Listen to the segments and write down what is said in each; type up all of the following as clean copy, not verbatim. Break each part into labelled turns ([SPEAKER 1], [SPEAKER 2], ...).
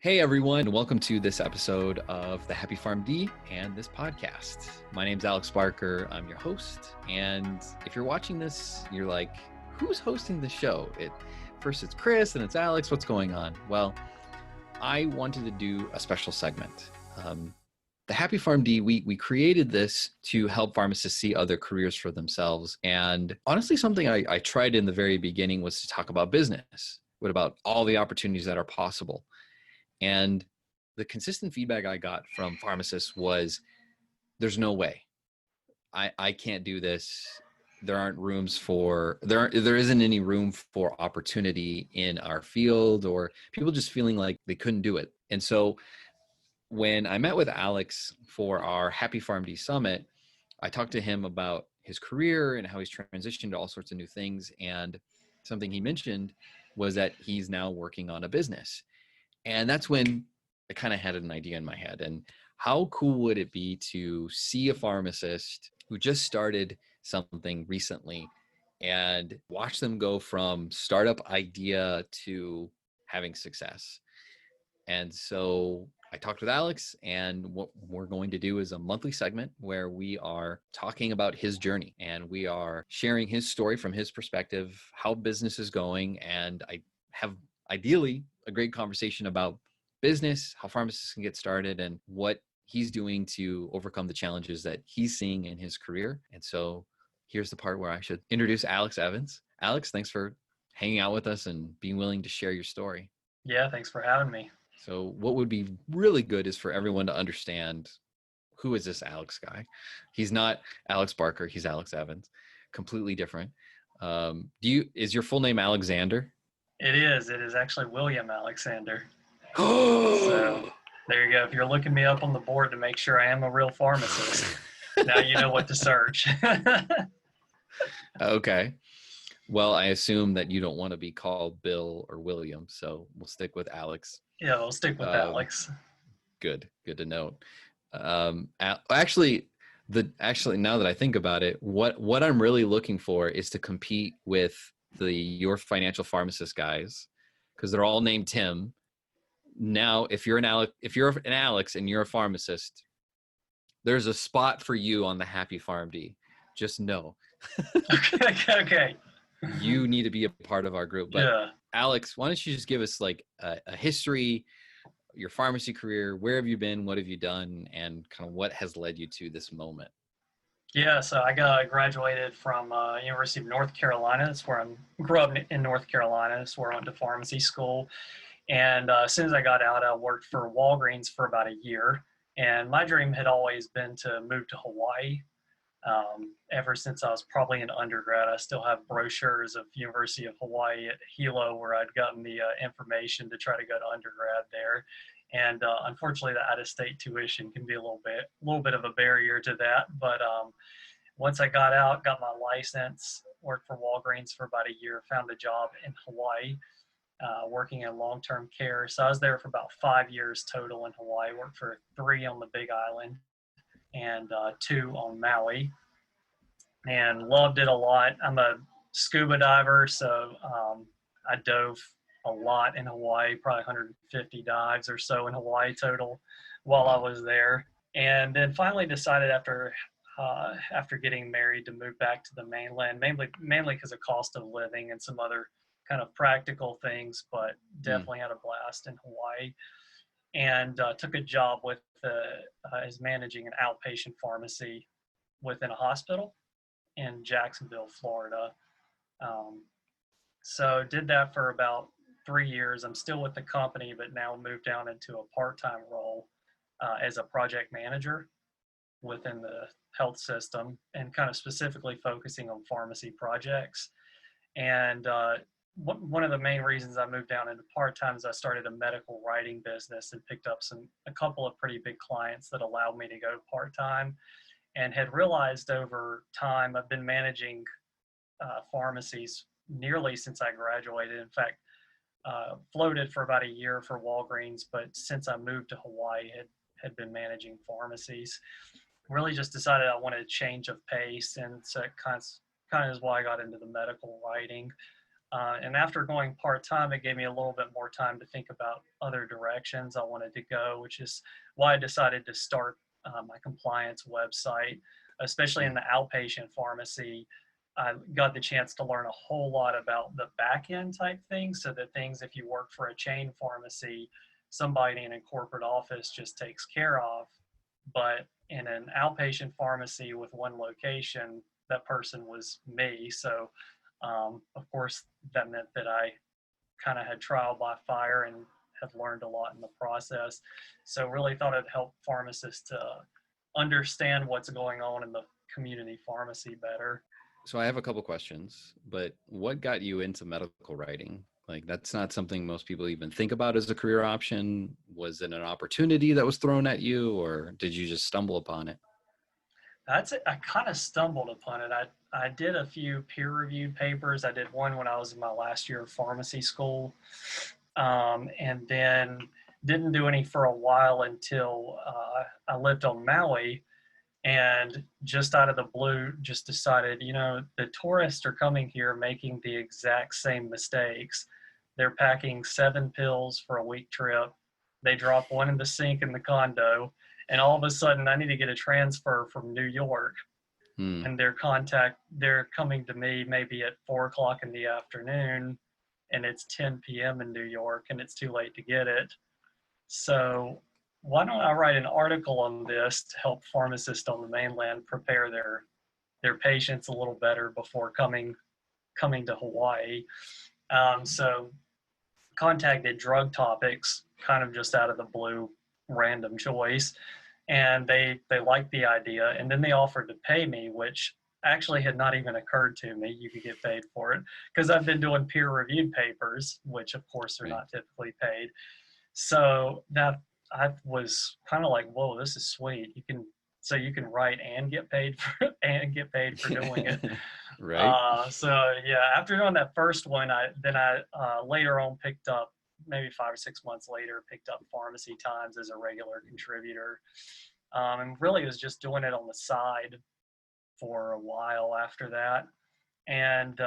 [SPEAKER 1] Hey everyone, and welcome to this episode of the Happy PharmD and this podcast. My name's Alex Barker. I'm your host. And if you're watching this, you're like, who's hosting the show? First it's Chris and it's Alex. What's going on? Well, I wanted to do a special segment. The Happy PharmD, we created this to help pharmacists see other careers for themselves. And honestly, something I tried in the very beginning was to talk about business. What about all the opportunities that are possible? And the consistent feedback I got from pharmacists was, there's no way. I can't do this. There isn't any room for opportunity in our field, or people just feeling like they couldn't do it. And so when I met with Alex for our Happy PharmD Summit, I talked to him about his career and how he's transitioned to all sorts of new things. And something he mentioned was that he's now working on a business. And that's when I kind of had an idea in my head. And how cool would it be to see a pharmacist who just started something recently and watch them go from startup idea to having success? And so I talked with Alex, and what we're going to do is a monthly segment where we are talking about his journey, and we are sharing his story from his perspective, how business is going. And I have ideally a great conversation about business, how pharmacists can get started, and what he's doing to overcome the challenges that he's seeing in his career. And so here's the part where I should introduce Alex Evans. Alex, thanks for hanging out with us and being willing to share your story.
[SPEAKER 2] Yeah, thanks for having me.
[SPEAKER 1] So what would be really good is for everyone to understand, who is this Alex guy? He's not Alex Barker, he's Alex Evans, completely different. Is your full name Alexander?
[SPEAKER 2] It is actually William Alexander. So there you go. If you're looking me up on the board to make sure I am a real pharmacist, now you know what to search.
[SPEAKER 1] Okay. Well, I assume that you don't want to be called Bill or William, so we'll stick with Alex.
[SPEAKER 2] Yeah, we'll stick with Alex.
[SPEAKER 1] Good to know. Actually, now that I think about it, what I'm really looking for is to compete with your financial pharmacist guys, because they're all named Tim. Now, if you're an Alex and you're a pharmacist, there's a spot for you on the Happy PharmD. Just know.
[SPEAKER 2] Okay.
[SPEAKER 1] You need to be a part of our group. But
[SPEAKER 2] yeah.
[SPEAKER 1] Alex, why don't you just give us like a history, your pharmacy career, where have you been, what have you done, and kind of what has led you to this moment?
[SPEAKER 2] Yeah, so I graduated from University of North Carolina. That's where I grew up in North Carolina. That's where I went to pharmacy school. And as soon as I got out, I worked for Walgreens for about a year. And my dream had always been to move to Hawaii. Ever since I was probably an undergrad, I still have brochures of University of Hawaii at Hilo where I'd gotten the information to try to go to undergrad there. And unfortunately, the out-of-state tuition can be a little bit of a barrier to that. But once I got out, got my license, worked for Walgreens for about a year, found a job in Hawaii, working in long-term care. So I was there for about 5 years total in Hawaii. Worked for 3 on the Big Island and 2 on Maui, and loved it a lot. I'm a scuba diver, so I dove a lot in Hawaii, probably 150 dives or so in Hawaii total while I was there. And then finally decided after getting married to move back to the mainland, mainly because of cost of living and some other kind of practical things, but definitely had a blast in Hawaii. And took a job with as managing an outpatient pharmacy within a hospital in Jacksonville, Florida. So did that for about 3 years. I'm still with the company, but now moved down into a part-time role as a project manager within the health system, and kind of specifically focusing on pharmacy projects. And one of the main reasons I moved down into part-time is I started a medical writing business and picked up a couple of pretty big clients that allowed me to go part-time, and had realized over time I've been managing pharmacies nearly since I graduated. In fact, floated for about a year for Walgreens, but since I moved to Hawaii, had been managing pharmacies. Really just decided I wanted a change of pace, and so it kind of is why I got into the medical writing. And after going part-time, it gave me a little bit more time to think about other directions I wanted to go, which is why I decided to start my compliance website, especially in the outpatient pharmacy. I got the chance to learn a whole lot about the back end type things. So the things, if you work for a chain pharmacy, somebody in a corporate office just takes care of. But in an outpatient pharmacy with one location, that person was me. So of course, that meant that I kind of had trial by fire and have learned a lot in the process. So really thought it'd help pharmacists to understand what's going on in the community pharmacy better.
[SPEAKER 1] So I have a couple questions, but what got you into medical writing? Like that's not something most people even think about as a career option. Was it an opportunity that was thrown at you, or did you just stumble upon it?
[SPEAKER 2] That's it. I kind of stumbled upon it. I did a few peer-reviewed papers. I did one when I was in my last year of pharmacy school, and then didn't do any for a while until I lived on Maui, and just out of the blue, just decided, the tourists are coming here making the exact same mistakes. They're packing 7 pills for a week trip. They drop one in the sink in the condo, and all of a sudden I need to get a transfer from New York.
[SPEAKER 1] Hmm.
[SPEAKER 2] And they're coming to me maybe at 4 o'clock in the afternoon, and it's 10 p.m. in New York, and it's too late to get it. So why don't I write an article on this to help pharmacists on the mainland prepare their patients a little better before coming to Hawaii. So contacted Drug Topics, kind of just out of the blue, random choice, and they liked the idea, and then they offered to pay me, which actually had not even occurred to me you could get paid for it, because I've been doing peer-reviewed papers, which of course are
[SPEAKER 1] Right.
[SPEAKER 2] not typically paid. So that I was kind of like, whoa, this is sweet. You can write and get paid for doing it.
[SPEAKER 1] Right.
[SPEAKER 2] So yeah, after doing that first one, I later on picked up, maybe 5 or 6 months later, picked up Pharmacy Times as a regular contributor, and really was just doing it on the side for a while after that. And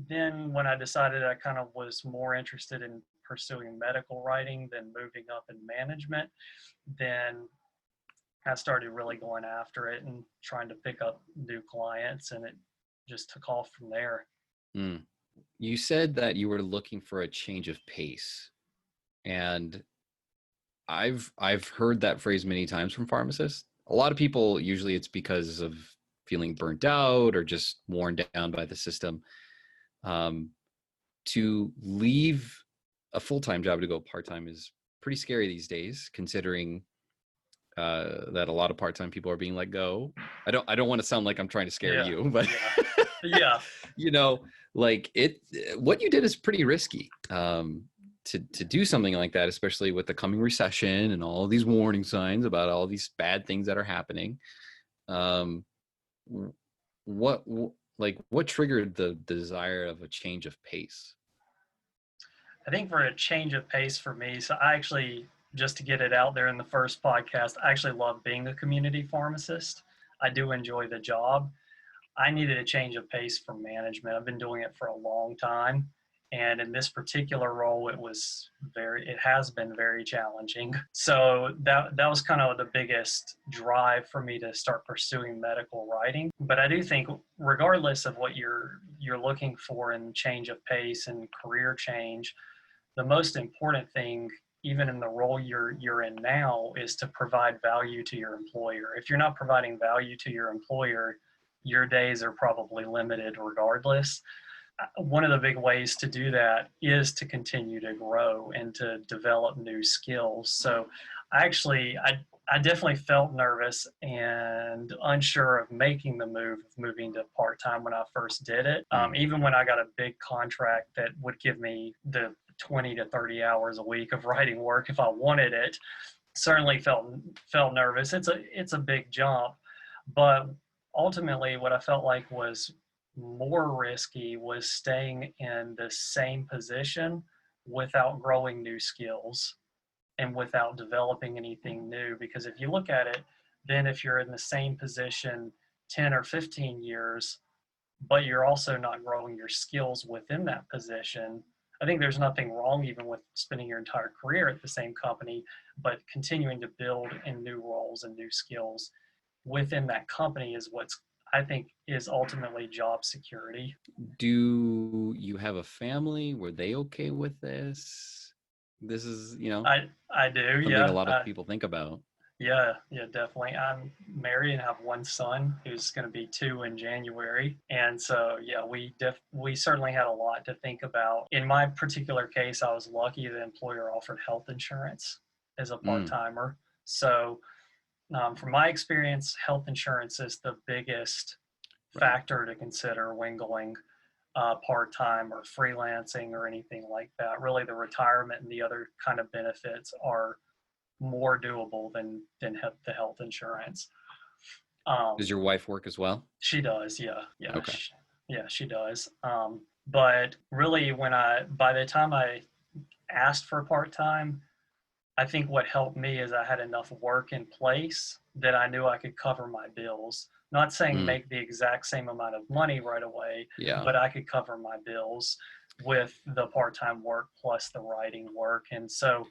[SPEAKER 2] then when I decided I kind of was more interested in pursuing medical writing than moving up in management, then I started really going after it and trying to pick up new clients, and it just took off from there.
[SPEAKER 1] Mm. You said that you were looking for a change of pace, and I've heard that phrase many times from pharmacists. A lot of people, usually it's because of feeling burnt out or just worn down by the system. Um, to leave a full-time job to go part-time is pretty scary these days, considering that a lot of part-time people are being let go. I don't want to sound like I'm trying to scare
[SPEAKER 2] Yeah,
[SPEAKER 1] you, but
[SPEAKER 2] yeah,
[SPEAKER 1] you know, like what you did is pretty risky. To do something like that, especially with the coming recession and all these warning signs about all these bad things that are happening. Um, what what triggered the desire of a change of pace?
[SPEAKER 2] I think for a change of pace for me, so I actually, just to get it out there in the first podcast, I actually love being a community pharmacist. I do enjoy the job. I needed a change of pace from management. I've been doing it for a long time. And in this particular role, it has been very challenging. So that was kind of the biggest drive for me to start pursuing medical writing. But I do think regardless of what you're looking for in change of pace and career change, the most important thing, even in the role you're in now, is to provide value to your employer. If you're not providing value to your employer, your days are probably limited regardless. One of the big ways to do that is to continue to grow and to develop new skills. So I definitely felt nervous and unsure of making the move of moving to part-time when I first did it. Even when I got a big contract that would give me the 20 to 30 hours a week of writing work if I wanted it, certainly felt nervous. It's a big jump, but ultimately what I felt like was more risky was staying in the same position without growing new skills and without developing anything new. Because if you look at it, then if you're in the same position 10 or 15 years, but you're also not growing your skills within that position. I think there's nothing wrong even with spending your entire career at the same company, but continuing to build in new roles and new skills within that company is what's, I think, is ultimately job security.
[SPEAKER 1] Do you have a family? Were they okay with this? This is,
[SPEAKER 2] I do,
[SPEAKER 1] something a
[SPEAKER 2] yeah.
[SPEAKER 1] lot of people think about.
[SPEAKER 2] Yeah, definitely. I'm married and have one son who's going to be 2 in January, and so yeah, we certainly had a lot to think about. In my particular case, I was lucky the employer offered health insurance as a part
[SPEAKER 1] Mm,
[SPEAKER 2] timer. So, from my experience, health insurance is the biggest
[SPEAKER 1] right.
[SPEAKER 2] factor to consider when going part time or freelancing or anything like that. Really, the retirement and the other kind of benefits are more doable than the health insurance.
[SPEAKER 1] Does
[SPEAKER 2] Um,
[SPEAKER 1] your wife work as well?
[SPEAKER 2] she does, yeah,
[SPEAKER 1] Okay.
[SPEAKER 2] yeah, she does. But really, by the time I asked for part time, I think what helped me is I had enough work in place that I knew I could cover my bills. Not saying
[SPEAKER 1] Mm,
[SPEAKER 2] make the exact same amount of money right away,
[SPEAKER 1] yeah.
[SPEAKER 2] but I could cover my bills with the part time work plus the writing work. And so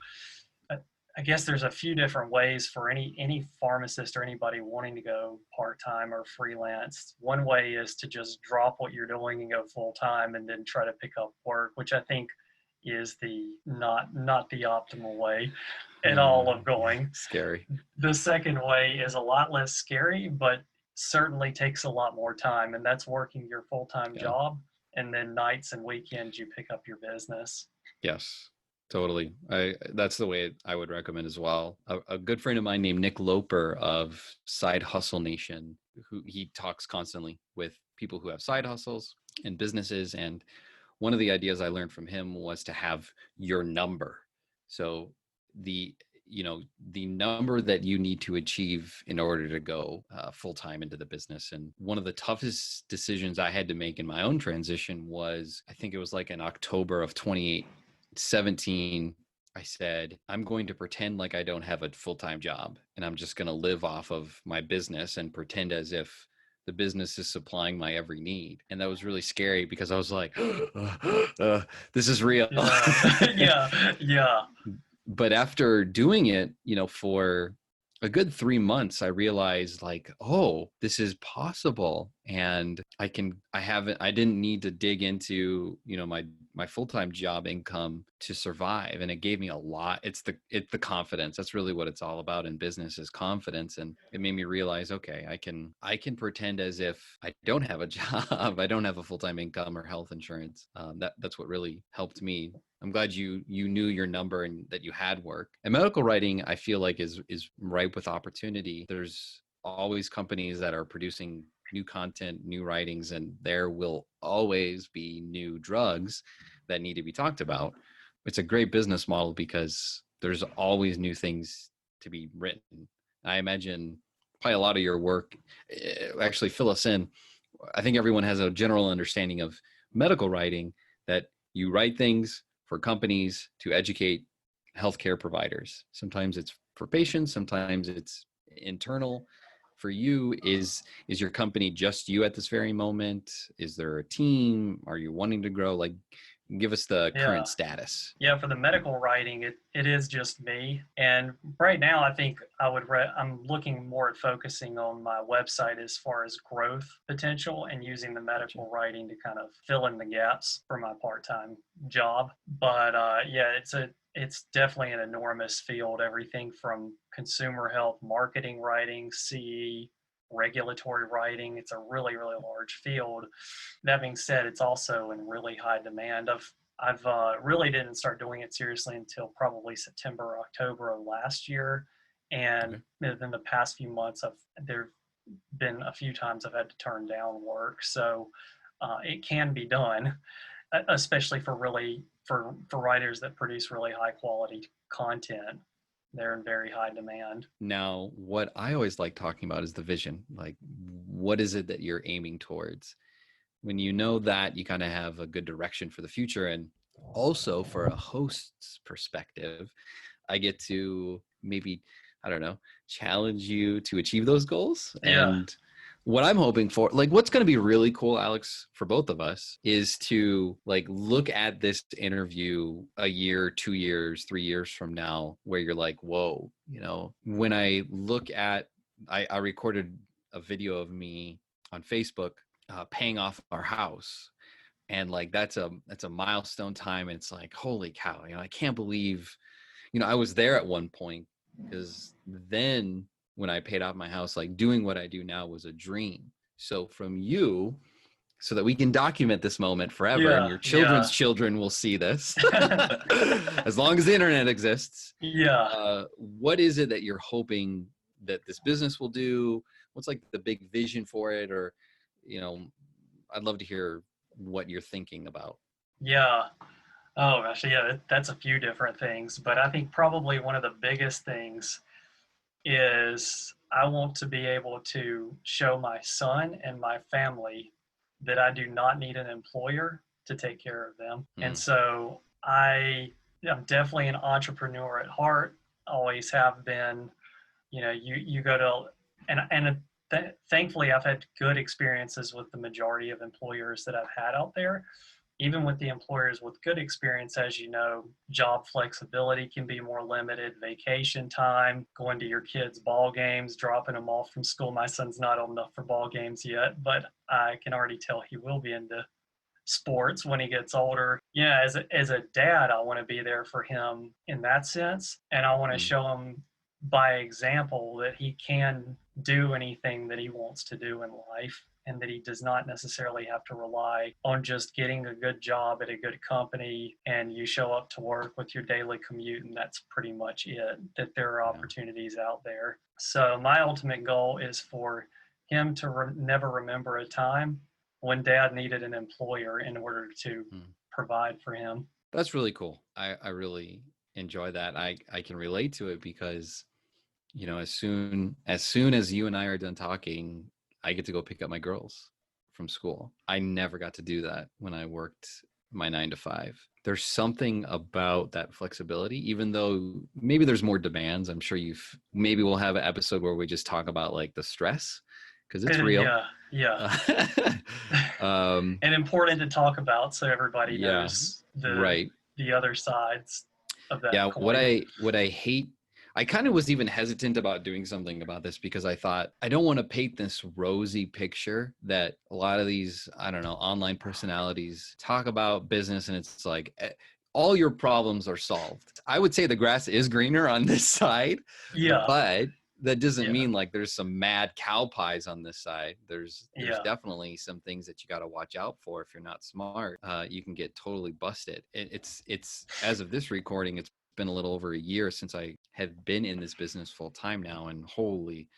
[SPEAKER 2] I guess there's a few different ways for any pharmacist or anybody wanting to go part time or freelance. One way is to just drop what you're doing and go full time, and then try to pick up work, which I think is the not the optimal way at all of going.
[SPEAKER 1] Scary.
[SPEAKER 2] The second way is a lot less scary, but certainly takes a lot more time, and that's working your full time
[SPEAKER 1] Yeah.
[SPEAKER 2] job, and then nights and weekends you pick up your business.
[SPEAKER 1] Yes, totally. That's the way I would recommend as well. A good friend of mine named Nick Loper of Side Hustle Nation, who he talks constantly with people who have side hustles and businesses. And one of the ideas I learned from him was to have your number. So the the number that you need to achieve in order to go full time into the business. And one of the toughest decisions I had to make in my own transition was, I think it was like in October of 2017. I said, I'm going to pretend like I don't have a full time job, and I'm just going to live off of my business and pretend as if the business is supplying my every need. And that was really scary because I was like, this is real.
[SPEAKER 2] Yeah, yeah.
[SPEAKER 1] But after doing it, for a good 3 months, I realized like, oh, this is possible. And I didn't need to dig into, my full-time job income to survive. And it gave me a lot. It's the confidence. That's really what it's all about in business, is confidence. And it made me realize, okay, I can pretend as if I don't have a job. I don't have a full-time income or health insurance. That's what really helped me. I'm glad you knew your number and that you had work. And medical writing, I feel like is ripe with opportunity. There's always companies that are producing new content, new writings, and there will always be new drugs that need to be talked about. It's a great business model because there's always new things to be written. I imagine probably a lot of your work, actually fill us in. I think everyone has a general understanding of medical writing, that you write things for companies to educate healthcare providers. Sometimes it's for patients, sometimes it's internal. For you, is your company just you at this very moment? Is there a team? Are you wanting to grow? Like, give us the
[SPEAKER 2] Yeah.
[SPEAKER 1] current status.
[SPEAKER 2] Yeah, for the medical writing, it is just me. And right now, I think I'm looking more at focusing on my website as far as growth potential, and using the
[SPEAKER 1] Gotcha.
[SPEAKER 2] medical writing to kind of fill in the gaps for my part-time job. But yeah, it's definitely an enormous field. Everything from consumer health, marketing writing, CE, regulatory writing. It's a really, really large field. That being said, it's also in really high demand. I've really didn't start doing it seriously until probably September, October of last year, and
[SPEAKER 1] Okay.
[SPEAKER 2] in the past few months, there've been a few times I've had to turn down work. So it can be done, especially for writers that produce really high quality content. They're in very high demand.
[SPEAKER 1] Now, what I always like talking about is the vision. Like, what is it that you're aiming towards? When you know that, you kind of have a good direction for the future. And also, for a host's perspective, I get to maybe, I don't know, challenge you to achieve those goals
[SPEAKER 2] Yeah,
[SPEAKER 1] and what I'm hoping for, like what's going to be really cool, Alex, for both of us is to like look at this interview a year, 2 years, 3 years from now, where you're like, whoa, you know, when I look at, I recorded a video of me on Facebook paying off our house. And like, that's a milestone time. And it's like, holy cow, you know, I can't believe, you know, I was there at one point, because then when I paid off my house, like doing what I do now was a dream. So from you, so that we can document this moment forever, and
[SPEAKER 2] Yeah,
[SPEAKER 1] your children's
[SPEAKER 2] yeah.
[SPEAKER 1] children will see this, as long as the internet exists.
[SPEAKER 2] Yeah.
[SPEAKER 1] What is it that you're hoping that this business will do? What's like the big vision for it? Or, you know, I'd love to hear what you're thinking about.
[SPEAKER 2] Yeah. Oh gosh, yeah, that's a few different things, but I think probably one of the biggest things is I want to be able to show my son and my family that I do not need an employer to take care of them. And
[SPEAKER 1] Mm,
[SPEAKER 2] so I'm definitely an entrepreneur at heart, always have been. You know, you go to, thankfully I've had good experiences with the majority of employers that I've had out there. Even with the employers with good experience, as you know, job flexibility can be more limited, vacation time, going to your kids' ball games, dropping them off from school. My son's not old enough for ball games yet, but I can already tell he will be into sports when he gets older. Yeah, as a dad, I want to be there for him in that sense. And I want to
[SPEAKER 1] mm,
[SPEAKER 2] show him by example that he can do anything that he wants to do in life, and that he does not necessarily have to rely on just getting a good job at a good company and you show up to work with your daily commute and that's pretty much it, that there are
[SPEAKER 1] yeah.
[SPEAKER 2] opportunities out there. So my ultimate goal is for him to never remember a time when dad needed an employer in order to
[SPEAKER 1] Mm.
[SPEAKER 2] provide for him.
[SPEAKER 1] That's really cool. I really enjoy that. I can relate to it because, you know, as soon as you and I are done talking, I get to go pick up my girls from school. I never got to do that when I worked my 9 to 5. There's something about that flexibility, even though maybe there's more demands. I'm sure maybe we'll have an episode where we just talk about like the stress, because it's real.
[SPEAKER 2] Yeah, yeah.
[SPEAKER 1] Uh, um,
[SPEAKER 2] And important to talk about so everybody
[SPEAKER 1] yeah,
[SPEAKER 2] knows
[SPEAKER 1] right.
[SPEAKER 2] the other sides of that
[SPEAKER 1] Yeah, what
[SPEAKER 2] coin.
[SPEAKER 1] I hate, I kind of was even hesitant about doing something about this, because I thought I don't want to paint this rosy picture that a lot of these, I don't know, online personalities talk about business, and it's like all your problems are solved. I would say the grass is greener on this side,
[SPEAKER 2] Yeah,
[SPEAKER 1] but that doesn't
[SPEAKER 2] yeah,
[SPEAKER 1] mean like there's some mad cow pies on this side. There's
[SPEAKER 2] yeah.
[SPEAKER 1] definitely some things that you got to watch out for. If you're not smart, you can get totally busted. It's as of this recording, it's been a little over a year since I have been in this business full time now, and holy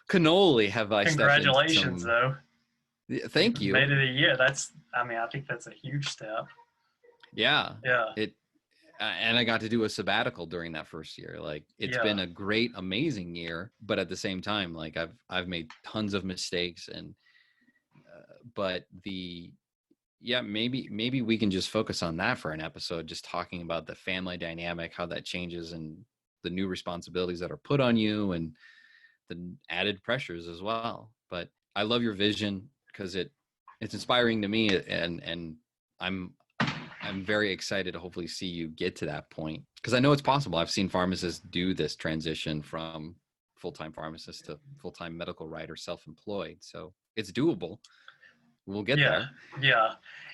[SPEAKER 1] cannoli, have I stepped into
[SPEAKER 2] Congratulations,
[SPEAKER 1] some.
[SPEAKER 2] though.
[SPEAKER 1] Thank
[SPEAKER 2] You've made
[SPEAKER 1] you.
[SPEAKER 2] it a year. I mean, I think that's a huge step.
[SPEAKER 1] Yeah,
[SPEAKER 2] Yeah,
[SPEAKER 1] it and I got to do a sabbatical during that first year. Like, it's
[SPEAKER 2] yeah,
[SPEAKER 1] been a great, amazing year, but at the same time, like I've made tons of mistakes, and but yeah, maybe we can just focus on that for an episode, just talking about the family dynamic, how that changes, and the new responsibilities that are put on you, and the added pressures as well. But I love your vision, because it's inspiring to me, and I'm I'm very excited to hopefully see you get to that point, because I know it's possible. I've seen pharmacists do this transition from full-time pharmacist to full-time medical writer, self-employed. So it's doable. We'll get
[SPEAKER 2] yeah,
[SPEAKER 1] there.
[SPEAKER 2] yeah.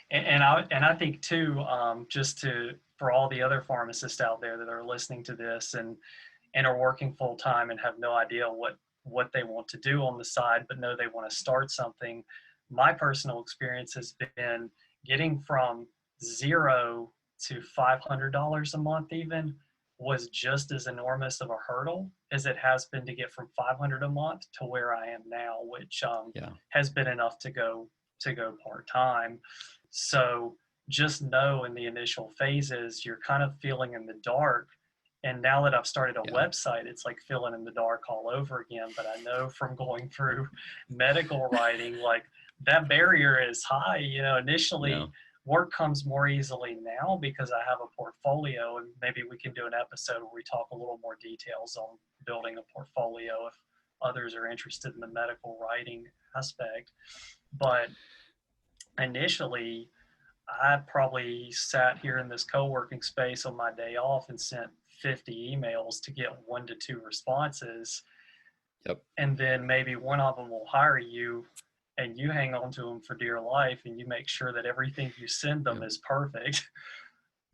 [SPEAKER 2] And I think too, just to for all the other pharmacists out there that are listening to this and are working full time and have no idea what they want to do on the side, but know they want to start something. My personal experience has been getting from zero to $500 a month even was just as enormous of a hurdle as it has been to get from 500 a month to where I am now, which
[SPEAKER 1] Yeah.
[SPEAKER 2] has been enough to go part time. So just know in the initial phases you're kind of feeling in the dark, and now that I've started a
[SPEAKER 1] Yeah.
[SPEAKER 2] website, it's like filling in the dark all over again. But I know from going through medical writing, like that barrier is high. You know, initially
[SPEAKER 1] No.
[SPEAKER 2] work comes more easily now because I have a portfolio, and maybe we can do an episode where we talk a little more details on building a portfolio if others are interested in the medical writing aspect. But initially, I probably sat here in this co-working space on my day off and sent 50 emails to get 1 to 2 responses.
[SPEAKER 1] Yep.
[SPEAKER 2] And then maybe one of them will hire you and you hang on to them for dear life and you make sure that everything you send them is perfect.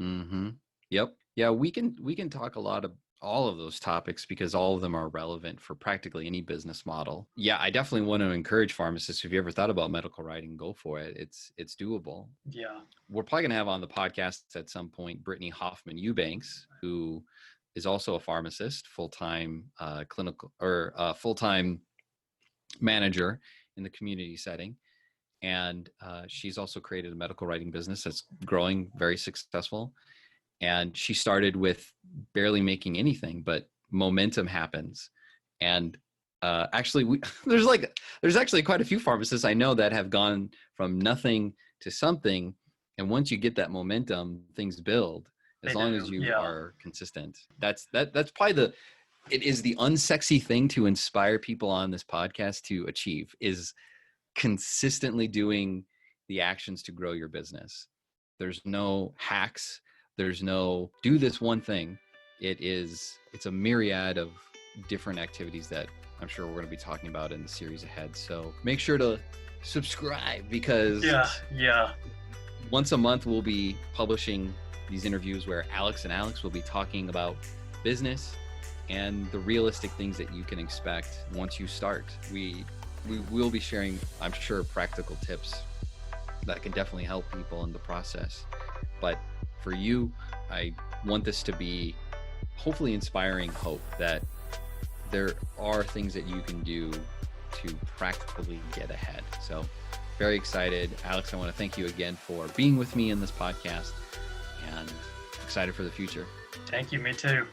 [SPEAKER 1] Mm-hmm. Yep. Yeah, we can talk a lot of all of those topics because all of them are relevant for practically any business model. Yeah, I definitely want to encourage pharmacists. If you ever thought about medical writing, go for it. It's doable.
[SPEAKER 2] Yeah.
[SPEAKER 1] We're probably gonna have on the podcast at some point Brittany Hoffman Eubanks, who is also a pharmacist, full-time clinical or full-time manager in the community setting. And she's also created a medical writing business that's growing, very successful. And she started with barely making anything, but momentum happens. And actually, there's actually quite a few pharmacists I know that have gone from nothing to something. And once you get that momentum, things build. As long as you are consistent. That's probably it is the unsexy thing to inspire people on this podcast to achieve, is consistently doing the actions to grow your business. There's no hacks. There's no do this one thing. It's a myriad of different activities that I'm sure we're going to be talking about in the series ahead. So make sure to subscribe, because once a month we'll be publishing these interviews where Alex and Alex will be talking about business and the realistic things that you can expect once you start. We will be sharing, I'm sure, practical tips that can definitely help people in the process. But for you, I want this to be hopefully inspiring hope that there are things that you can do to practically get ahead. So very excited. Alex, I want to thank you again for being with me in this podcast, and excited for the future.
[SPEAKER 2] Thank you. Me too.